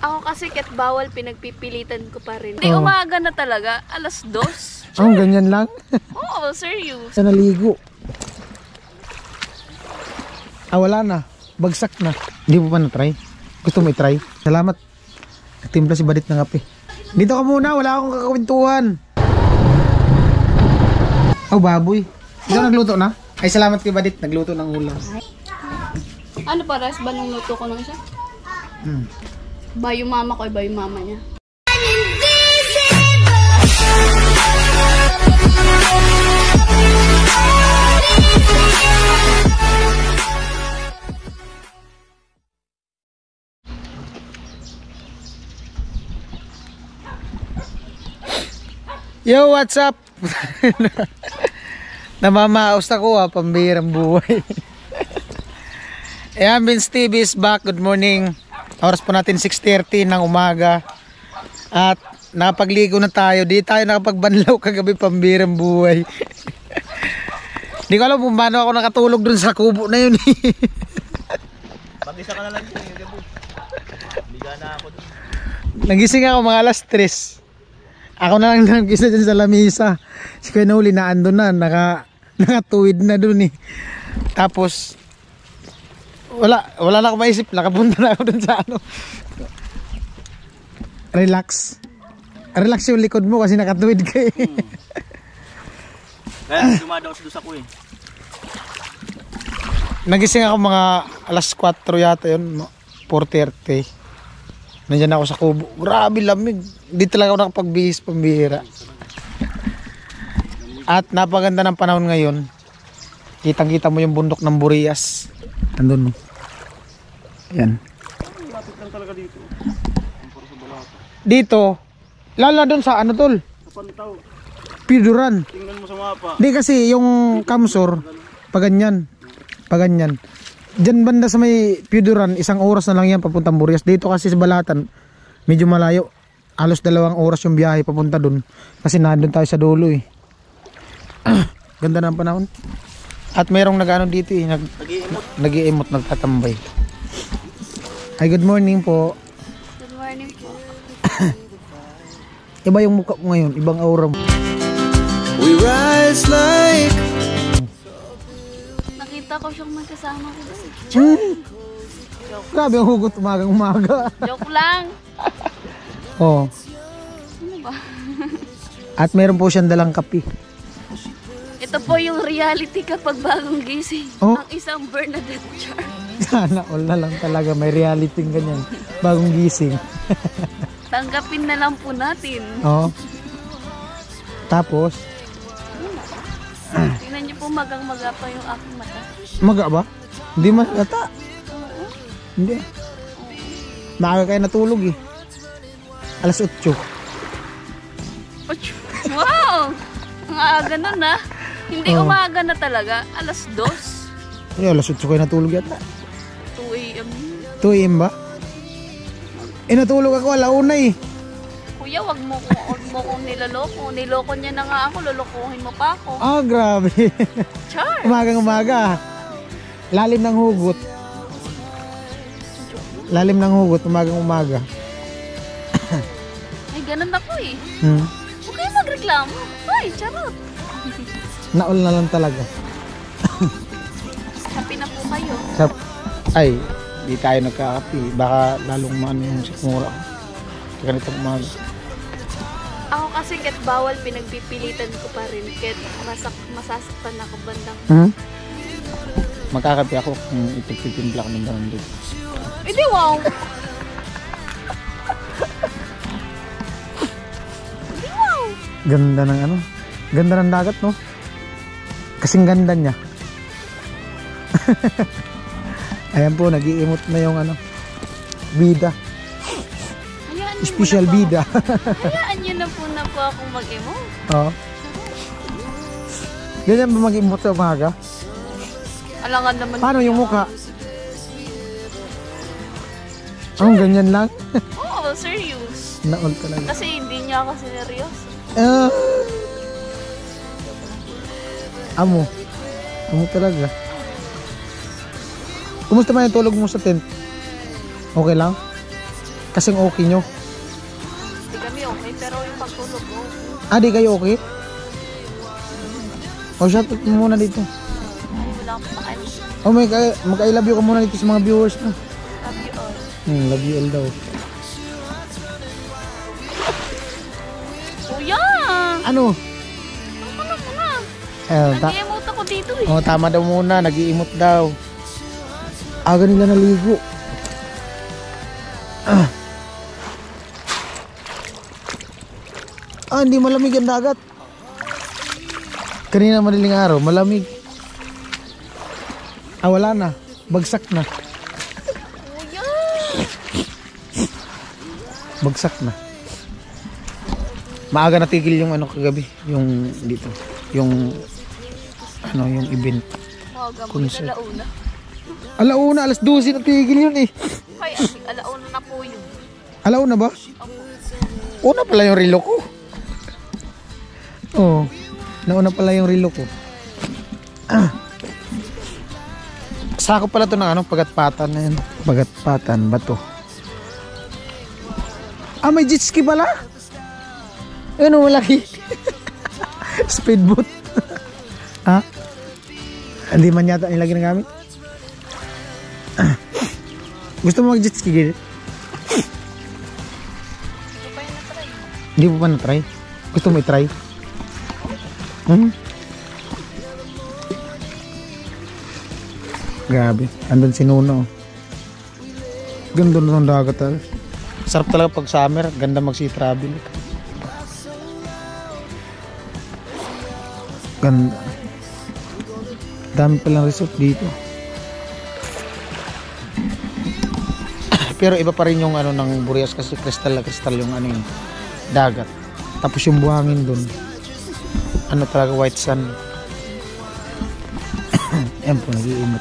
Ako kasi ket bawal, pinagpipilitan ko pa rin. Hindi umaga na talaga, 2:00. Ganyan lang? Oo, serious. Sa naligo. Wala na. Bagsak na. Hindi mo pa na-try? Gusto mo i-try? Salamat. Nagtimpla si Badit ng kape. Dito ka muna, wala akong kakawintuhan. Baboy. Ikaw nagluto na? Ay, salamat kay Badit, nagluto ng ulam. Ano pares ba nung luto ko ng isa? Ba yung mama ko, iba yung mama niya. Yo, what's up? Namamaos ako pambihirang buhay. Ayan, Vince TV is back. Good morning. Oras po natin 6:30 ng umaga. At nakapagligo na tayo. Di tayo nakapagbanlaw kagabi, pambihirang buhay. Di ko alam kung paano ako nakatulog dun sa kubo na yun. Mag-isa ka na lang dun. Biga na ako dun. Nagising ako mga 3:00. Ako na lang nag-isa dyan sa lamisa. Si Kuya Noli na ando na, nakatuwid na dun eh. Tapos wala na ako maisip, nakapunta na ako dun sa ano. Relax yung likod mo kasi nakatuwid ka eh. Kaya dumadaos doon ako eh. Nagising ako mga 4:00 yata yun, 4:30. Nandiyan ako sa kubo. Grabe lamig. Hindi talaga ako nakapagbihis, pambihira. At napaganda ng panahon ngayon. Kitang-kita mo yung bundok ng Burias. Andun mo. Yan. Lapit lang talaga dito. Dito, lala doon sa ano tol? Sa Pantaw. Piduran. Tingnan mo sa mapa. Di kasi yung Kamsur, paganyan. Diyan banda sa may Piduran, 1 oras na lang yan papuntang Burias. Dito kasi sa Balatan, medyo malayo. Halos 2 oras yung biyahe papunta doon. Kasi nandun tayo sa dulo eh. Ganda ng panahon. At mayroong nag-ano dito eh, nag-iimot, nagtatambay. Ay, good morning po. Good morning po. Iba yung mukha mo ngayon, ibang aura mo. We rise like Nakita ko siyang magkasama ko doon. Grabe ang hugot umagang-umaga. Joke lang. Oh. Ano ba? At meron po siyang dalang kape. Ito po yung reality kapag bagong gising. Oh. Ang isang Bernadette char. Sana all na lang talaga, may reality ganyan. Bagong gising. Tanggapin na lang po natin. Oh. Tapos, Tingnan niyo po magang-maga pa yung aking mata. maga ba? Hindi magata. Hindi. Maaga kayo natulog eh. 8:00. Wow! Ang aga nun ah. Hindi umaga na talaga. 2:00. Ay, 8:00 kayo natulog yata. 2 AM. 2 AM ba? Natulog ako 1:00 eh. Kuya, wag mo kong niloloko. Niloko niya na nga ako. Lolokohin mo pa ako. Grabe. Char! Umagang-umaga. Lalim ng hugot. Umagang-umaga. Ay, ganun ako eh. Huwag kayo magreklamo. Ay, charot. Naol na lang talaga. Happy na po kayo. Ay, di tayo nagkakapi. Baka lalong maano yung sikmura. Ganitong umaga. Ako kasi ket bawal, pinagpipilitan ko pa rin. Ket masasaktan ako bandang. Magkakapi ako kung ipagtitimpla ko ng branded. Hindi, wow. Hindi, wow. Ganda ng ano. Ganda ng dagat, no? Kasing ganda niya. Ayan po, nag-iimot na yung ano, bida. Special bida. Hayaan nyo na po akong mag-emote. Oo. Ganyan ba mag-imot sa umaga? Alangan naman. Paano yung mukha? Ganyan lang? Oo, serious. Naol talaga. Kasi hindi niya ako sineryoso. Amo talaga. Kumusta man yung tulog mo sa tent? Okay lang? Kasing okay nyo. Hindi kami okay, pero yung pagtulog ko, Di kayo okay? O, shout out mo muna dito. ay wala akong pakain. O, mag-I love you ka muna dito sa mga viewers mo. Love you all. Love you all daw. Kuya! Ano? Ano mo na? Ta Nag-emote ako dito eh. tama daw muna. Nag-iimot daw. Aga nila naligo. Hindi malamig ang dagat. Kanina madaling araw, malamig. Wala na. Bagsak na. Kuya! Bagsak na. Maaga natigil yung ano kagabi, yung dito, yung yung event. Maga mo Concert. alauna. Alauna, alas 12 natigil yun eh. Kaya alauna na po yun. Alauna ba? Una pala yung relo ko. Oo. Nauna pala yung relo ko. Sakop pala to ng pagatpatan na yun. Pagatpatan ba to? May jet ski pala? Ano, malaki. Speedboat. Hindi man yata nila ginagamit. Gusto mo mag jet ski gini? Hindi mo pa na-try? Gusto mo i-try? Grabe, andun si Nuno. Ganda na ng dagat. Sarap talaga pag summer, ganda mag-sea travel. Ganda. Dami palang resort dito. Pero iba pa rin yung ng Burias kasi crystal yung yung dagat. Tapos yung buhangin dun. Talaga white sand. Ayan po, nag-iimot.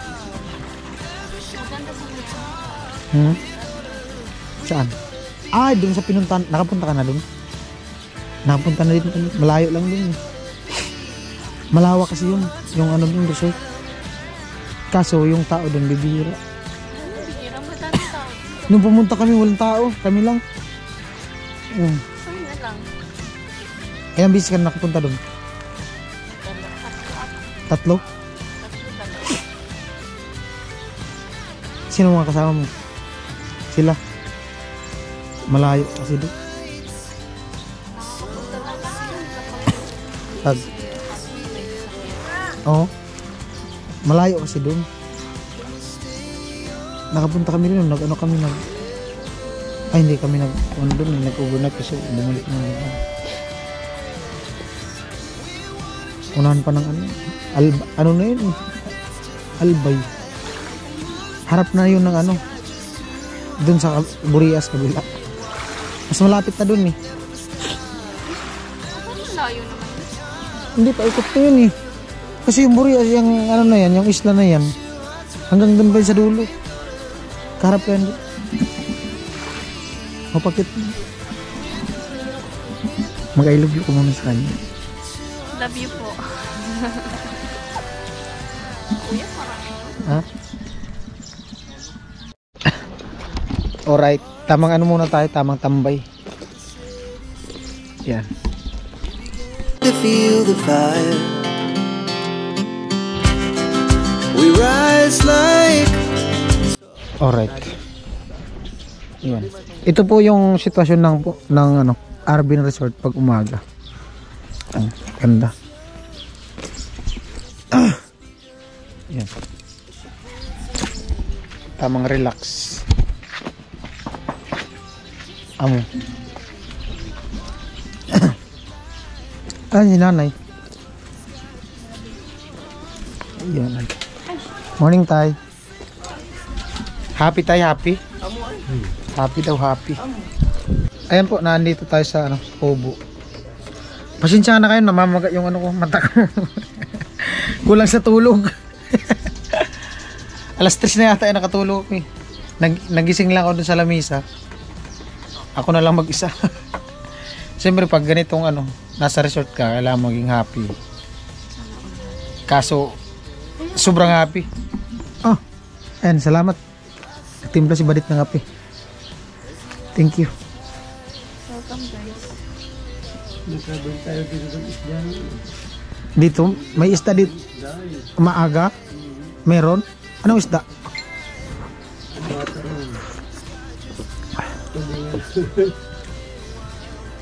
Saan? Dun sa pinuntahan. Nakapunta ka na dun? Nakapunta na dito. Malayo lang dun eh. Malawak kasi yun. Yung dun resort. Kaso yung tao dun bibihira. Bihira ba dati tao? Nung pumunta kami walang tao. Kami lang. Saan na lang? Ilang bisis ka na nakapunta dun? Tatlo? Sino mga kasama mo? Sila? Malayo kasi doon. Oo. Malayo kasi doon. Nakapunta kami rin. Hindi kami doon. Nag-overnight kasi bumalik na naman. Unahan pa ng ano na yun? Albay. Harap na yun ng doon sa Burias kabila. Mas malapit na doon eh. Layo naman. Hindi pa ikot na yun eh. Kasi yung Burias, yung na yan, yung isla na yan, hanggang doon pa yun sa dulo. Kaharap yan. Mapakit. Mag-I love you ko muna sa kanya. Love you po. Kuya, parang. Alright. Tamang muna tayo. Tamang tambay. Yan. To feel the fire, we rise like. Alright. Yan. Ito po yung sitwasyon ng Arbin Resort pag umaga. Ang ganda. Yan. Tamang relax. Si nanay. Yan. Morning, tay. Happy tay, happy? Happy daw, happy. Ayan po, nandito tayo sa Kubo. Pasensya na kayo, namamaga yung ko, mata ko. Kulang sa tulog. Alas 3 na yata nakatulog ko eh. Nagising lang ako dun sa lamisa. Ako na lang mag-isa. Siyempre pag ganitong nasa resort ka, kailangan maging happy. Kaso sobrang happy. Ayan, salamat. Nagtimpla si Badit ng kape. Thank you. Welcome guys. Dito, may isda dito. Maaga. Meron. Anong isda?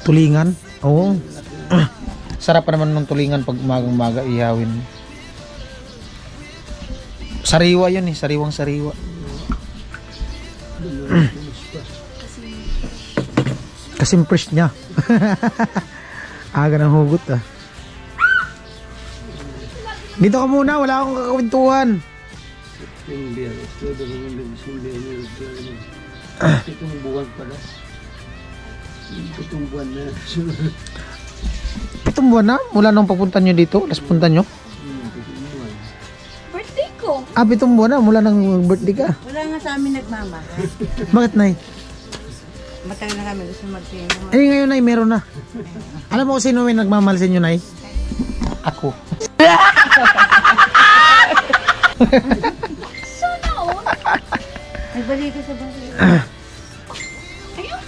Tulingan. Oo. Sarap pa naman ng tulingan pag umagang-umaga ihawin. Sariwa yun eh, sariwang sariwa. Kasing fresh niya. Aga ng hugot ah. Dito ka muna, wala akong kakawintuhan. Itong buwan pala. Itong buwan na. 7 buwan na mula nung papunta nyo dito, last punta nyo. Birthday ko. 7 buwan na mula nang birthday ka. Wala nga sa amin nagmamahal. Bakit, Nay? Matagal na kami gusto mag-sino. Eh ngayon, Nay, meron na. Alam mo kung sino may nagmamahal sa inyo, Nay? Ako. Sana all. Nagbalik ko sa bahay. Ayun.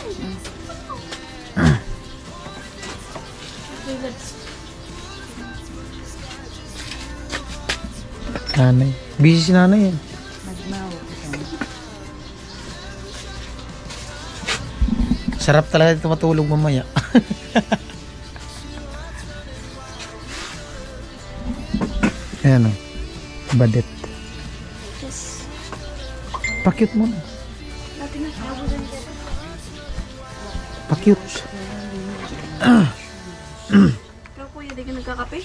Okay, let's. Nanay. Busy si nanay eh. Magmaw. Sarap talaga dito matulog mamaya. Ayan o. Badet. Yes. Pakyut mo na. Natin na. Nabudan ka. Pakyut. Ikaw kuya, di ka nagkakape?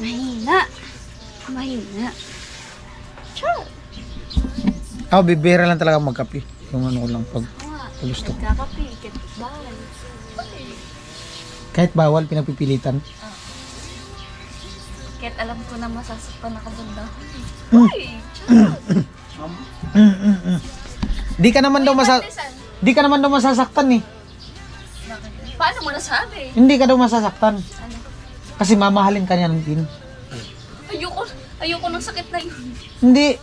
Mahina. Mahina. Char. Ako, bibira lang talaga magkape. Yung ano ko lang pag gusto. Nagkakape. Kit bawal. Kahit bawal, pinagpipilitan. Kahit alam ko na masasaktan ako banda. Hmm. Uy! Char. Di ka naman daw Di ka naman daw masasaktan eh. Paano mo nasabi? Hindi ka daw masasaktan. Ano? Kasi mamahalin ka niya din. Ayoko ng sakit na yun. Hindi.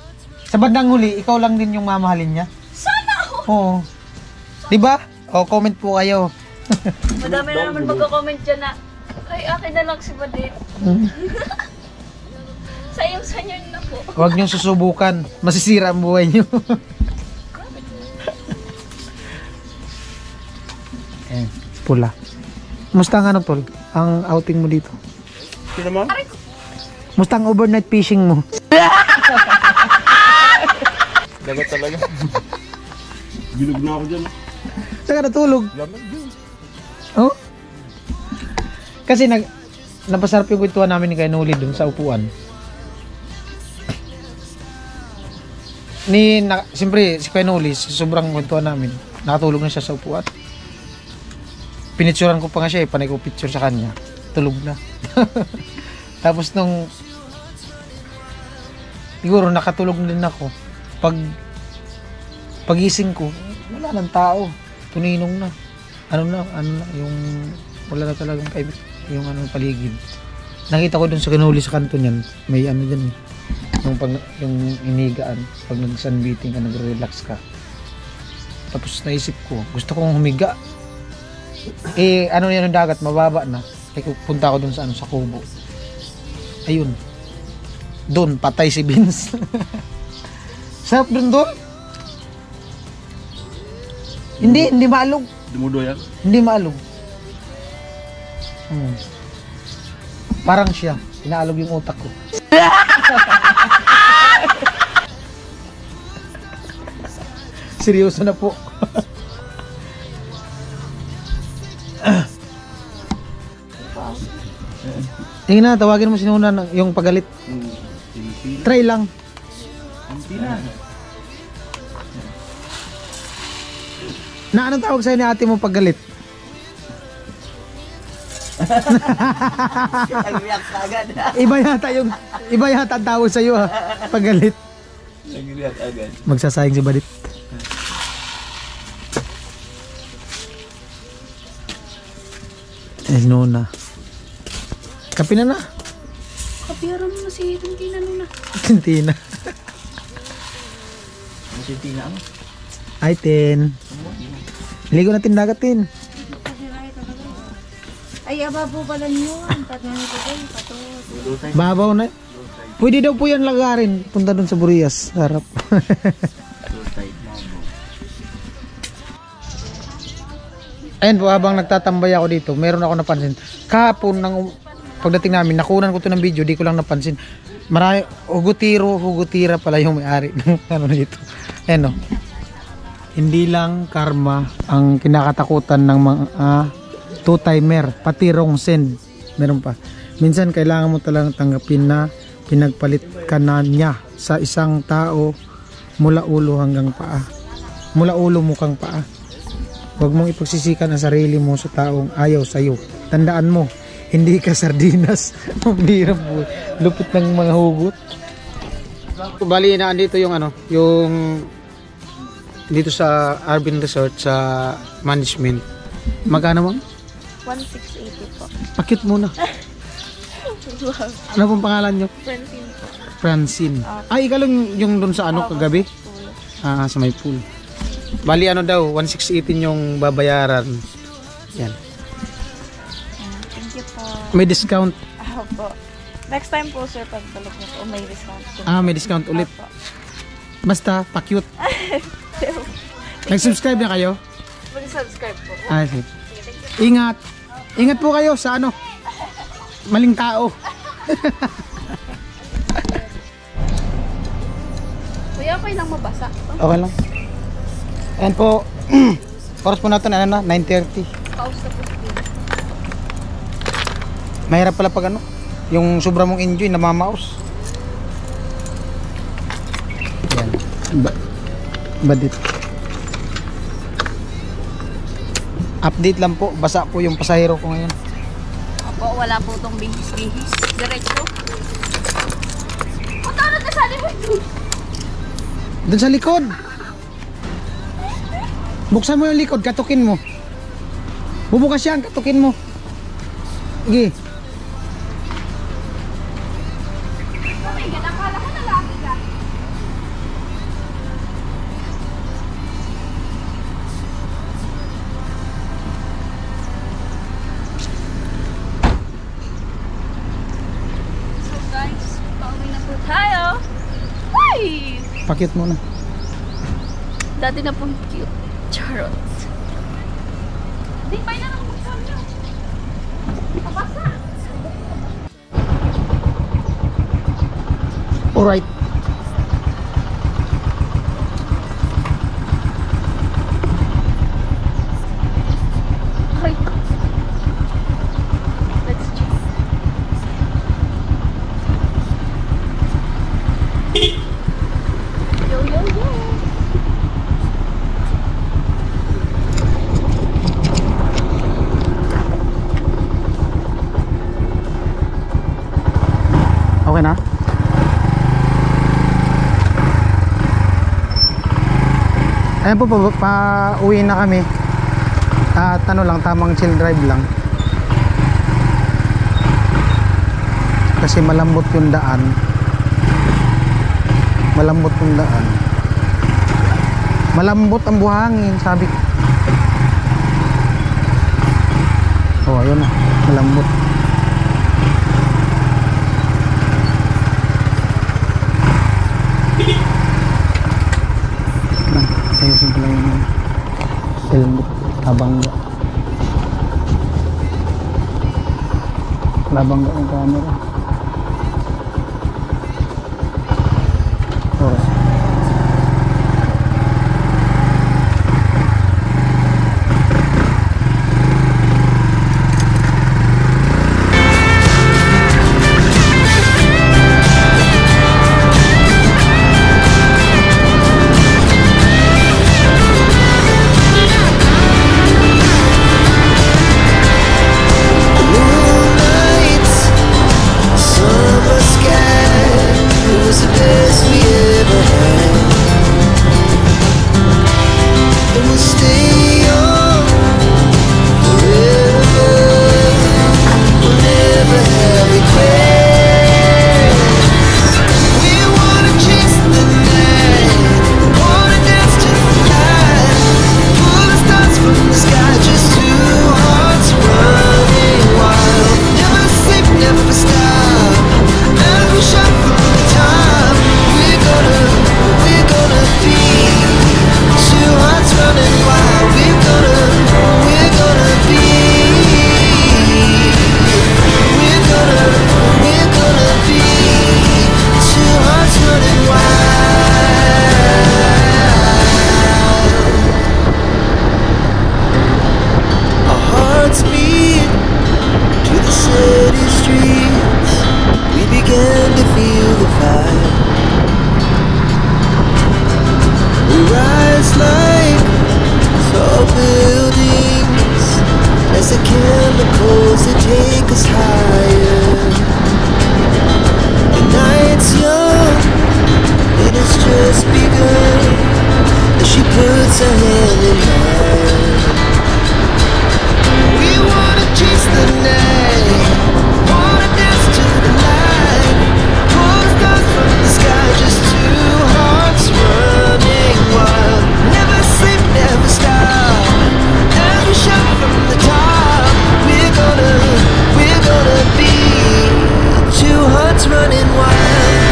Sa bandang huli, ikaw lang din yung mamahalin niya. Sana ako! Oo. Di ba? O, comment po kayo. Madami na naman magko-comment dyan na, ay, akin na lang si Badit. Sayang sa inyo na po. Huwag niyong susubukan. Masisira ang buhay niyo. Eh, pula. Musta ang ano, tol? Ang outing mo dito? Sino mo? Musta ang overnight fishing mo? Dagat talaga. Bilog na ako dyan. Saan ka natulog? Lamang din. Oh? Kasi napasarap yung kwentuhan namin ni Kuya Noli dun sa upuan. Siyempre, si Kuya Noli, sobrang kwentuhan namin. Nakatulog na siya sa upuan. Pinitsuran ko pa nga siya panay ko picture sa kanya. Tulog na. Tapos siguro nakatulog na din ako. Pagising ko, wala nang tao. Tuninong na. Ano na, yung wala na talagang yung paligid. Nakita ko dun sa Kinuli sa kanto niyan, may ano diyan eh. Yung inigaan, pag nag-sunbathing ka, nag-relax ka. Tapos naisip ko, gusto kong humiga. Ano yan ang dagat, mababa na. Punta ako dun sa sa kubo. Ayun. Doon, patay si Vince. Sarap dun. Hindi maalog. Dumudo yan? Hindi maalog. Parang siya. Inaalog yung utak ko. Seryoso na po. Tingnan na, tawagin mo si Nuna yung pagalit. Try lang. Hindi na. Na anong tawag sa'yo ni ate mo paggalit? Iba yata ang tawag sa'yo ha. Paggalit. Nag-react agad. Magsasayang si Badit. Nuna. Kape na. Kapiyaran mo na si Tintina Nuna. Tintina. City na ano. Ay, Tin. Ligo natin dagatin. Ay, aba po pala niyo. Pag nandito kayo, patos. Lutay. Babaw na. Pwede daw po yan lagarin. Punta dun sa Burias. Harap. Lutay. Ayun po, habang nagtatambay ako dito, meron ako napansin. Kahapon, pagdating namin, nakunan ko to ng video, di ko lang napansin. Marami, hugutira pala yung may-ari ng ano dito. Ayun o. Hindi lang karma ang kinakatakutan ng mga two-timer, pati wrong send. Meron pa. Minsan kailangan mo talagang tanggapin na pinagpalit ka na niya sa isang tao mula ulo hanggang paa. Mula ulo mukhang paa. Huwag mong ipagsisikan ang sarili mo sa taong ayaw sa'yo. Tandaan mo, hindi ka sardinas. Mahirap po. Lupit ng mga hugot. Bali na andito yung ano, yung dito sa Arvin Resort sa management. Magkano mo? 1680 po. Pakit muna. Ano pong pangalan nyo? Francine po. Francine. Ay, ikaw lang yung dun sa ano kagabi? Sa may pool. Bali ano daw, 1618 yung babayaran. Yan. Thank you po. May discount. Po. Next time po sir, pagbalok niyo po, may discount po. May discount ulit. Opo. Basta, pa-cute. Nag-subscribe na kayo? Mag-subscribe po. Sige. Ingat. Ingat po kayo sa ano. Maling tao. Kuya, okay lang mabasa. Okay lang. Ayan po. Oras po natin, ano na, 9:30. Pause na po. Mahirap pala pag ano, yung sobra mong enjoy, namamaos. Yan. Badit. Update lang po, basa po yung pasahero ko ngayon. Opo, wala po itong bihis-bihis. Diretso. Punta na ka sa likod. Doon sa likod. Buksan mo yung likod, katukin mo. Bubukas yan, katukin mo. Sige. Oh my God, akala ko lalaki ka. So guys, pauwi na po tayo. Ay! Pakit mo na. Dati na pong cute. Charot. Di pa na ng buksan nyo. Kapasa. Alright. Ay. Let's check. Yo, yo, yo. Okay na? Ayan po, pa-uwi na kami. At ano lang, tamang chill drive lang. Kasi malambot yung daan. Malambot yung daan. Malambot ang buhangin, sabi ko. Oh, ayun na. Malambot. Ayusin ko lang yung helmet. Labangga. Labangga yung camera. Oras. Moonlight rise like tall buildings as the chemicals that take us higher. The night's young, it has just begun as she puts her hand in mine. We wanna chase the night, wanna dance to the light, pull the stars from the sky, just two hearts running wild. Never sleep, never stop, as we shout from the top. We're gonna be two hearts running wild.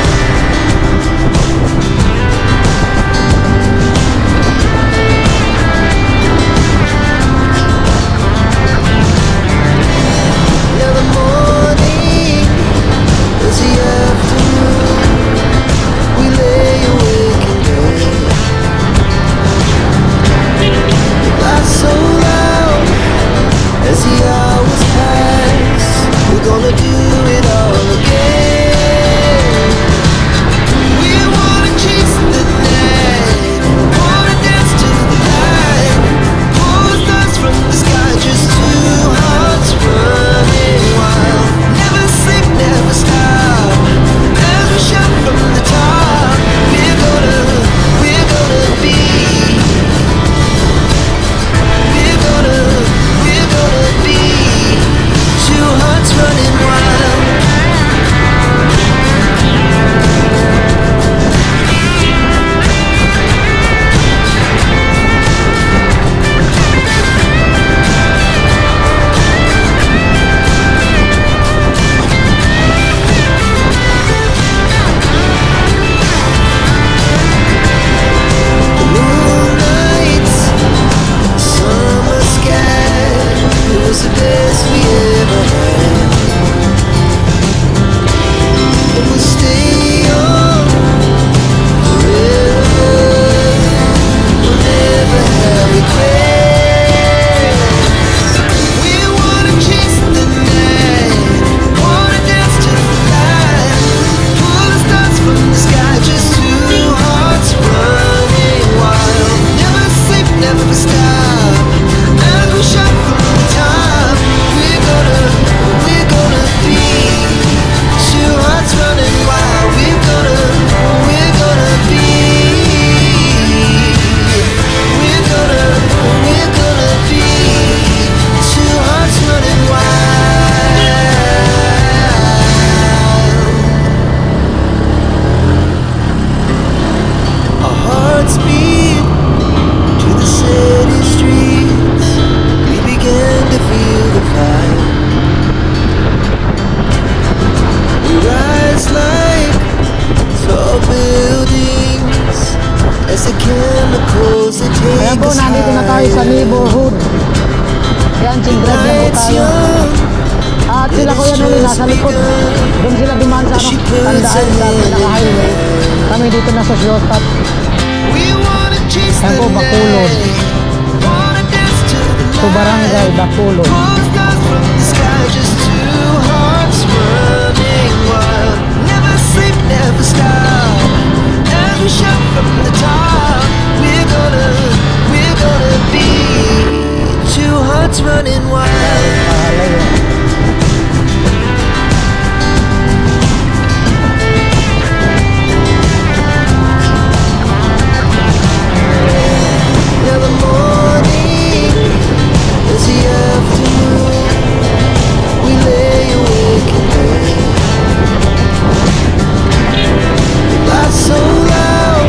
Now the morning is the afternoon. We lay awake in bed. The laughs so loud as the hours pass. We're gonna do it all again. We wanna chase the night, wanna dance to the light, pull the stars from the sky, just two hearts running wild. Never sleep, never stop, as we shout from the top. We're gonna be, we're gonna be two hearts running wild. The moonlight, summer sky, it was the best we ever had. And we'll stay on forever. We'll never have regrets. We wanna chase the night, wanna dance to the light, pull the stars from the sky, just two hearts running wild. Never sleep, never stop, as we shout from the top. We're gonna be two hearts running wild. We're gonna be, we're gonna be two hearts running wild. Our hearts beat to the city streets. We began to feel the fire. We rise like tall buildings as the chemicals that take Ayan po, us nandito na tayo sa higher. neighborhood. Ayan, The Chingred na po night's tayo. young, At sila Kuya Noli nasa likod. Doon sila dumaan sa ano, tandaan sa pinaka-highway. Kami dito na sa shortcut. we wanna chase Ayan the po, Bacolod. night, wanna dance to the Ito barangay, Bacolod. pull the stars from the sky, just two hearts running wild. Never sleep, never stop, as we shout from the top. We're gonna be two hearts running wild. Now the morning is the afternoon. We lay awake in bed. The laughs so loud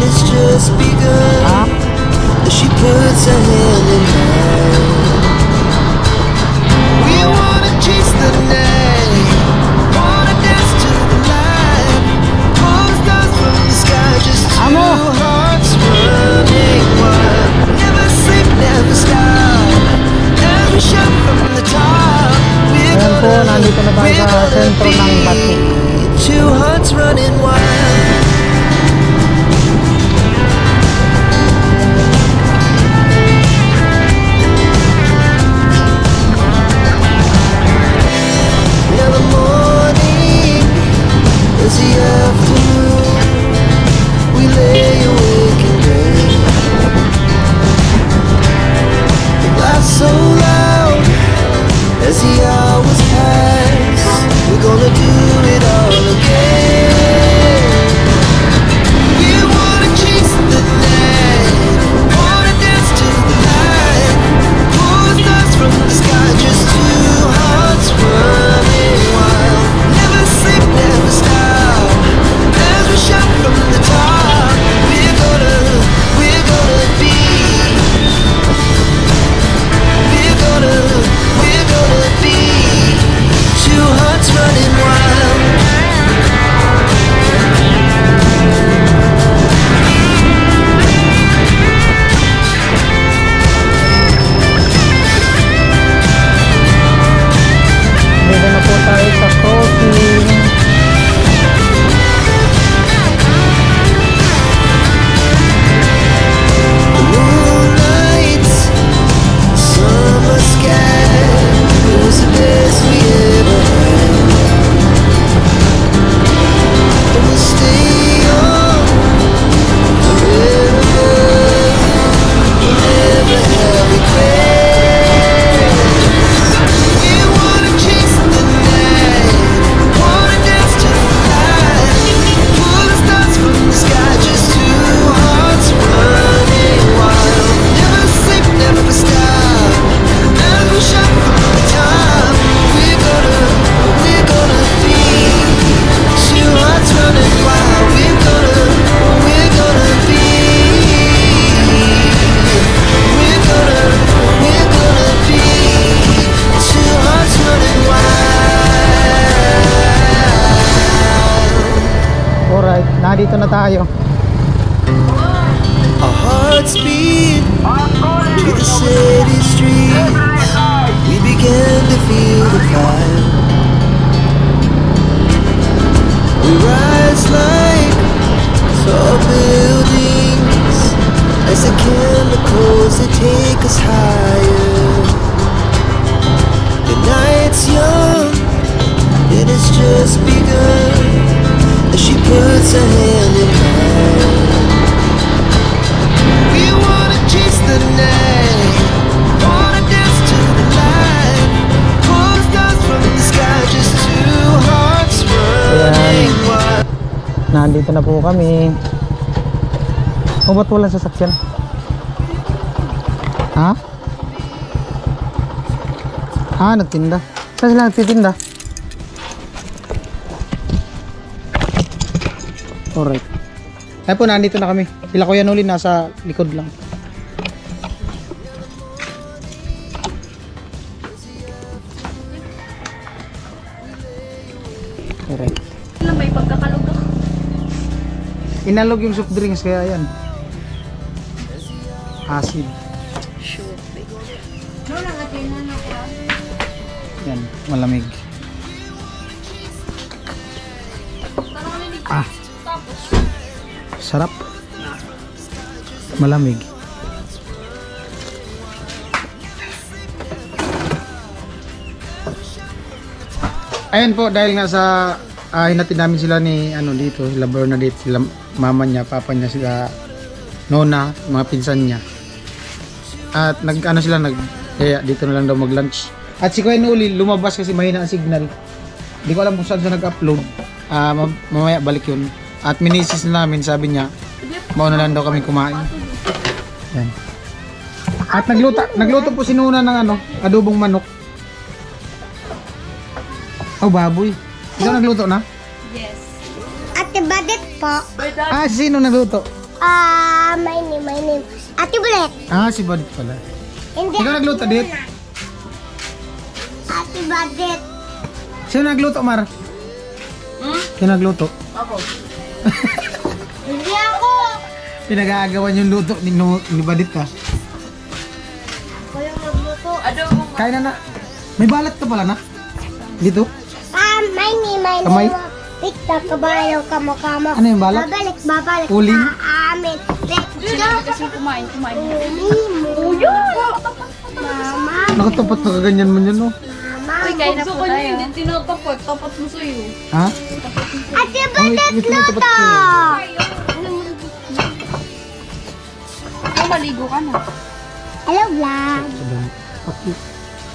and it's just begun. As she puts her hand in mine, we wanna chase the night, wanna dance to the light, pull stars from the sky, just two hearts running wild. Never sleep, never stop, never shut from the top. Ayan po, nandito na tayo sa sentro ng Bati. Two hearts running wild. Now the morning is the afternoon. We lay awake and pray. The laugh so loud as the hours pass. We're gonna do it all again. We wanna chase the night, wanna dance to the light, pull stars from the sky, just two hearts running wild. Never sleep, never stop, as we shout from the top. We're gonna be, we're gonna be two hearts running wild. Dito na po tayo sa crossing. Moonlights, summer sky, it was the best we ever had. And we'll stay on forever, we'll never have regrets. We wanna chase the night, wanna dance to the light, pull the stars from the sky, just two hearts running wild. Never sleep, never stop, as we shout from the top. We're gonna be two hearts running wild. We're gonna be, we're gonna be two hearts running wild. Alright, nandito na tayo. Our hearts beat to the city streets. We began to feel the fire. We rise like tall buildings as the chemicals that take us higher. The night's young and it's just begun as she puts her hand in mine. We wanna chase the night, wanna dance to the light, pull stars from the sky, just two hearts running wild. Nandito na po kami. O ba't walang sasakyan? Ha? Nagtinda. Saan sila nagtitinda? Alright. Kaya po, nandito na kami. Sila Kuya Noli nasa likod lang. Alright. Alam, may pagkakalog ako. Inalog yung soft drinks kaya yan. Acid. Sure. No, nakatinan ako. Yan, malamig. Sarap. Malamig. Ayan po, dahil nga sa hinatid namin sila ni dito, sila Bernadette, sila mama niya, papa niya, sila Nona, mga pinsan niya. At kaya dito na lang daw mag-lunch. At si Kuya Noli lumabas kasi mahina ang signal. Hindi ko alam kung saan siya nag-upload. Mamaya balik yun. At minisis na namin, sabi niya, mauna lang daw kami kumain. Yan. At nagluto po si Nona ng adobong manok. Oh, baboy. Ikaw nagluto na? Yes. Ate Badet po. Sino nagluto? My name. Ate Bulet. Ah, si Badit pala. Hindi. Ikaw nagluto, Dit? Ate Bulet. Sino nagluto, Mar? Sino nagluto? Hindi ako. Pinag-aagawan yung luto ni Badit ka. Ako yung nagluto. Kain na. May balat ka pala na? Dito? My name. Kamay? Tikta, kabayo, kamo. Ano yung balat? Babalik. Uling? Sa amin. Sinabi kasi kumain. Mama. Nakatapat na kaganyan mo yun, no? Mama. Uy, kain na po tayo. Hindi tinatapat. Tapat mo sa'yo. Ha? Ate Ay, Bulet may tinatapat luto. ko. Oh, maligo ka na. Hello, vlog.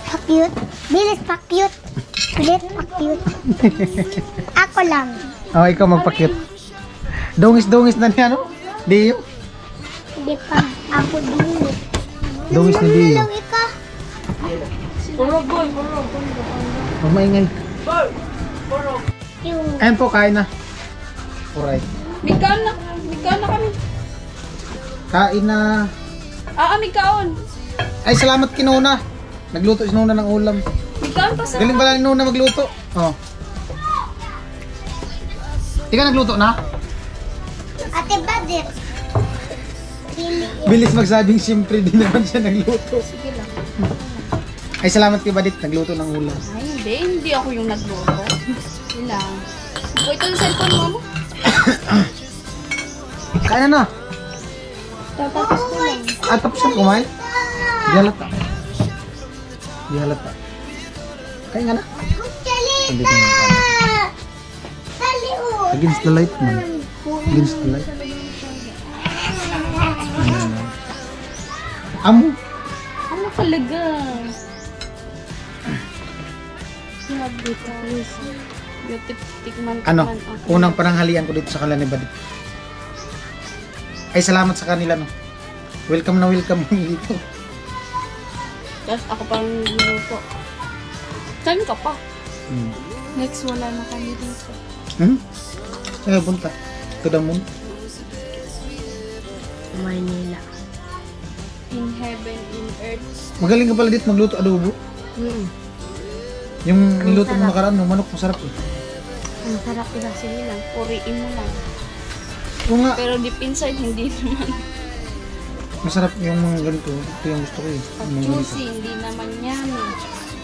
Pa-cute. Bilis pa-cute. Bilis pa-cute. Ako lang. Oh, ikaw magpakit. Dungis na niya, no? Dio? Hindi pa. Ako dulu. Dungis ni Dio. Lang ikaw. Huwag maingay. Yung Ayan po, kain na. Alright. Mikaon na kami. Kain na. May kaon. Ay, salamat kay Nona. Nagluto si Nona ng ulam. Mikaon pa sa... Galing pala ni Nona magluto. Oh. Ikaw nagluto na? Ate Badir. Bilis magsabing siyempre din naman siya nagluto. Sige lang. Ay, salamat kay Badit. Nagluto ng ulam. Ay, hindi ako yung nagluto. Sige lang. O, ito yung cellphone mo. Kain na na. Tapos ko lang. Ah, tapos na kumain? Di halata. Di halata. Kain nga na. Hindi ko na kain. Against the light man. Against the light. Amo. Ano talaga? Sabi ko. Tikman. Ano? Unang pananghalian ko dito sa kanila ni Badit. Ay, salamat sa kanila, no. Welcome na welcome mo dito. Tapos ako pang niluto. Saan ka pa? Hmm. Next, wala na kami dito. Saan punta? To the moon? Manila. In heaven, in earth. Magaling ka pala dito magluto adobo. Yung niluto mo nakaraan, no, manok, masarap eh. Ang sarap nila sila lang. Puriin mo lang. Oo nga, Pero deep inside, hindi naman. masarap yung mga ganito. Ito yung gusto ko eh. Pag Yung mga ganito. juicy, hindi naman yummy.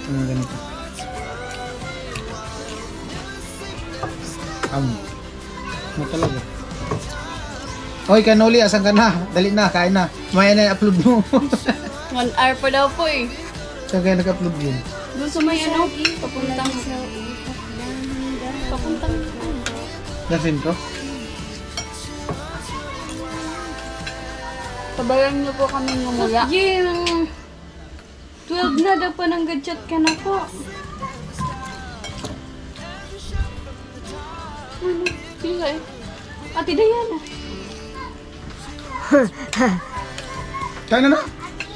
Yung mga ganito. Ano talaga? Oy, Kanoli, asan ka na? Dali na, kain na. Maya na i-upload mo. 1 hour pa daw po eh. Saan kaya nag-upload yun? Doon sa may ano, papuntang Gasin ko? Tabayan niyo po kami ngumuya. Yung 12 na daw pa ng gadget ka na po. Ano? Sila eh. Ate Diana. Kain na na.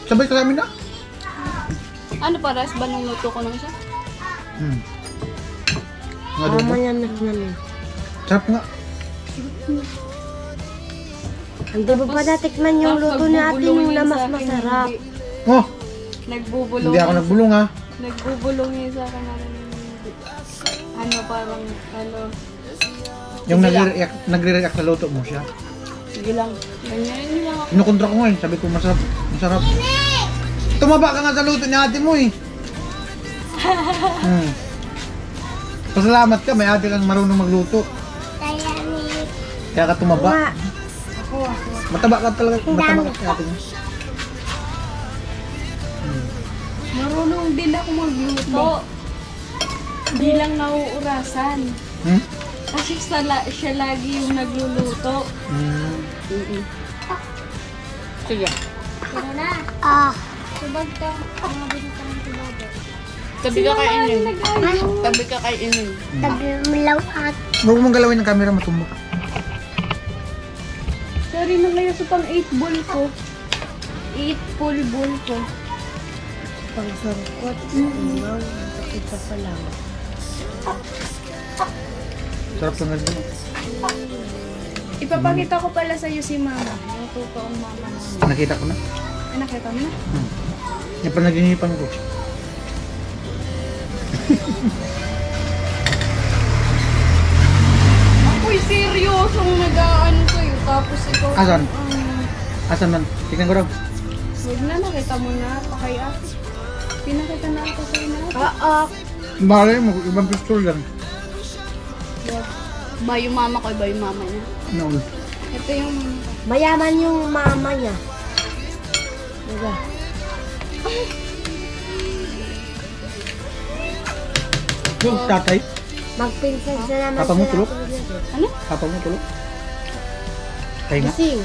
Sabay ka sa amin na. Ano pares ba nung luto ko nung isa? Ang adobo. Mamaya naman. Sarap nga. Hindi ba pa natikman yung luto natin yung na mas masarap? Oh, Nagbubulong. hindi ako nagbulong ha. Nagbubulong yun sa akin. Ano parang, ano. Yung Sige lang. nagre-react na luto mo siya. Sige lang. Ganyan yun lang ako. Kinukontra ko nga eh. Sabi ko masarap. Masarap. Tumaba ka nga sa luto ni ate mo eh. Pasalamat ka. May ate kang marunong magluto. Kaya ka tumaba. Mataba ka talaga. Mataba ka kay ate mo. Marunong din ako magluto. Hindi lang nauurasan. Kasi siya lagi yung nagluluto. Sige. Subag ka. Mga bili ka ng tubag. Tabi ka kay Inin. Tabi ka kay Inin. Tabi mo lang at Huwag mong galawin ng camera matumbok. Sorry na kayo sa pang 8 ball ko. 8 full ball ko. Pang sangkot. Umaw. Kita pa lang. Sarap na nagluto. Ipapakita ko pala sa'yo si mama. Yung totoong mama namin. Nakita ko na. Ay, nakita mo na? Yung panaginipan ko. Ako'y seryosong nag-aano sa'yo. Tapos ikaw... Asan? Asan man? Tingnan ko daw. Huwag na, nakita mo na. Pakay ate. Pinakita na ako sa'yo na. Malay mo, ibang pistol lang. Ba yung mama ko, iba yung mama niya. Noon. Ito yung mama ko. Mayaman yung mama niya. Diba? Yung tatay, Magpinsan siya naman Papa mo sila. tulog? Ano? papa mo tulog. Kaya nga, Gising.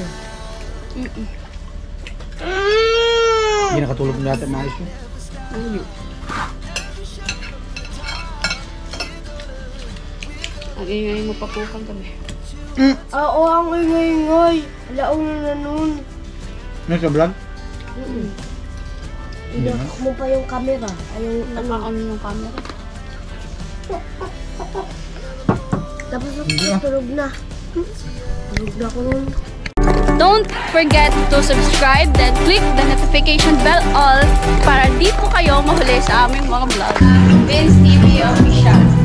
Mm-mm. hindi nakatulog na natin maayos yun. Ano? Ang ingay mo pa po kang gabi. Oo, ang ingay-ingay. Alaong na nun. Ano sa vlog? Inakak mo pa yung camera. Ay, yung Naka-on yung camera. tapos tulog na. Tulog na ko nun. Don't forget to subscribe, then click the notification bell all para di po kayo mahuli sa aming mga vlog. Vince TV Official.